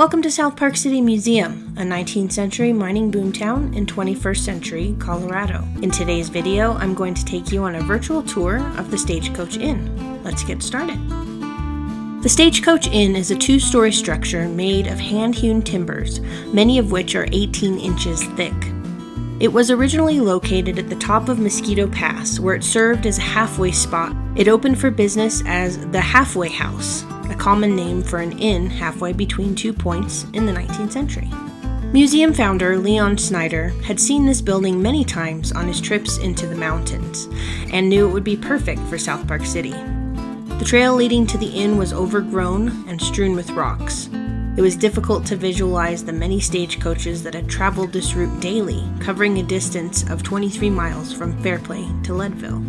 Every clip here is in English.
Welcome to South Park City Museum, a 19th century mining boomtown in 21st century Colorado. In today's video, I'm going to take you on a virtual tour of the Stagecoach Inn. Let's get started. The Stagecoach Inn is a two-story structure made of hand-hewn timbers, many of which are 18 inches thick. It was originally located at the top of Mosquito Pass, where it served as a halfway spot. It opened for business as the Halfway House, a common name for an inn halfway between 2 points in the 19th century. Museum founder Leon Snyder had seen this building many times on his trips into the mountains, and knew it would be perfect for South Park City. The trail leading to the inn was overgrown and strewn with rocks. It was difficult to visualize the many stagecoaches that had traveled this route daily, covering a distance of 23 miles from Fairplay to Leadville.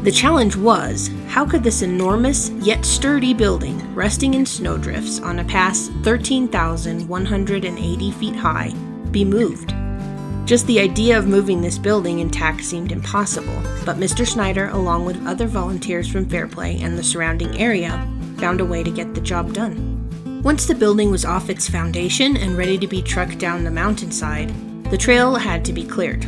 The challenge was, how could this enormous yet sturdy building, resting in snowdrifts on a pass 13,180 feet high, be moved? Just the idea of moving this building intact seemed impossible, but Mr. Snyder, along with other volunteers from Fairplay and the surrounding area, found a way to get the job done. Once the building was off its foundation and ready to be trucked down the mountainside, the trail had to be cleared.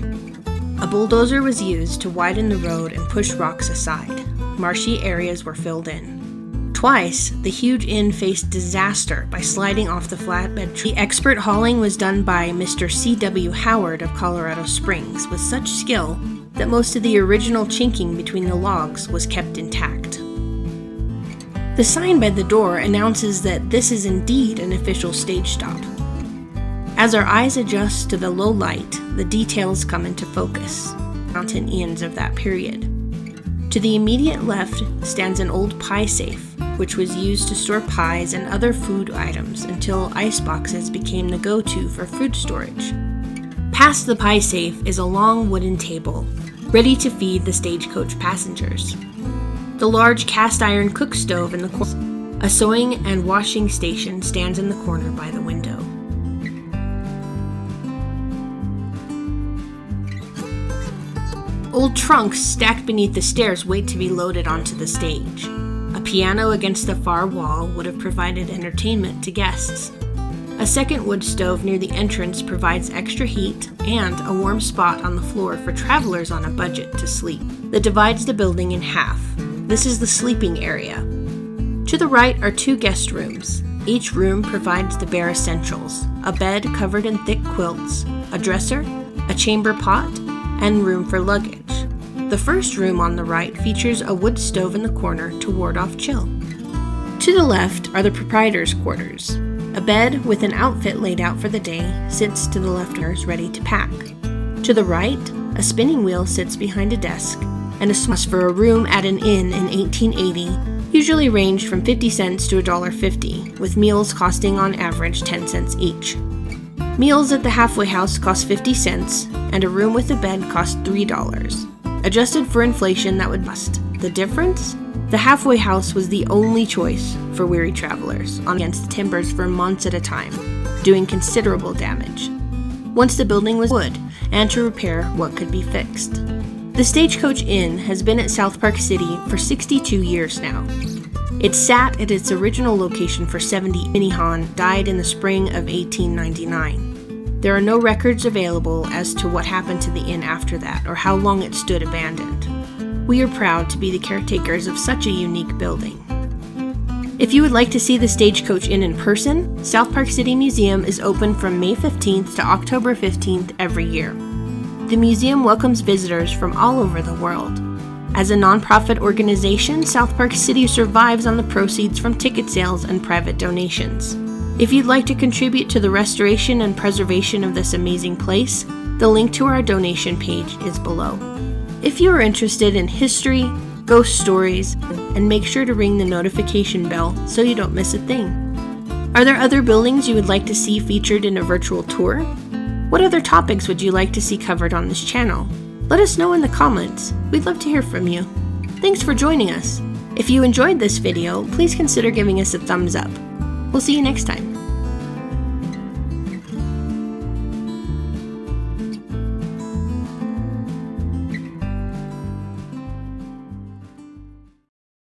A bulldozer was used to widen the road and push rocks aside. Marshy areas were filled in. Twice, the huge inn faced disaster by sliding off the flatbed tree. The expert hauling was done by Mr. C.W. Howard of Colorado Springs with such skill that most of the original chinking between the logs was kept intact. The sign by the door announces that this is indeed an official stage stop. As our eyes adjust to the low light, the details come into focus. Mountain inns of that period. To the immediate left stands an old pie safe, which was used to store pies and other food items until ice boxes became the go-to for food storage. Past the pie safe is a long wooden table, ready to feed the stagecoach passengers. The large cast iron cook stove in the corner. A sewing and washing station stands in the corner by the window. Old trunks stacked beneath the stairs wait to be loaded onto the stage. A piano against the far wall would have provided entertainment to guests. A second wood stove near the entrance provides extra heat and a warm spot on the floor for travelers on a budget to sleep. That divides the building in half. This is the sleeping area. To the right are two guest rooms. Each room provides the bare essentials: a bed covered in thick quilts, a dresser, a chamber pot, and room for luggage. The first room on the right features a wood stove in the corner to ward off chill. To the left are the proprietor's quarters. A bed with an outfit laid out for the day sits to the left, ready to pack. To the right, a spinning wheel sits behind a desk, and a smash for a room at an inn in 1880 usually ranged from 50 cents to $1.50, with meals costing on average 10 cents each. Meals at the Halfway House cost 50 cents, and a room with a bed cost $3. Adjusted for inflation, that would bust. The difference? The Halfway House was the only choice for weary travelers, against the timbers for months at a time, doing considerable damage. Once the building was wood, and to repair what could be fixed. The Stagecoach Inn has been at South Park City for 62 years now. It sat at its original location for 70. Minihan died in the spring of 1899. There are no records available as to what happened to the inn after that, or how long it stood abandoned. We are proud to be the caretakers of such a unique building. If you would like to see the Stagecoach Inn in person, South Park City Museum is open from May 15th to October 15th every year. The museum welcomes visitors from all over the world. As a nonprofit organization, South Park City survives on the proceeds from ticket sales and private donations. If you'd like to contribute to the restoration and preservation of this amazing place, the link to our donation page is below. If you are interested in history, ghost stories, and make sure to ring the notification bell so you don't miss a thing. Are there other buildings you would like to see featured in a virtual tour? What other topics would you like to see covered on this channel? Let us know in the comments. We'd love to hear from you. Thanks for joining us. If you enjoyed this video, please consider giving us a thumbs up. We'll see you next time.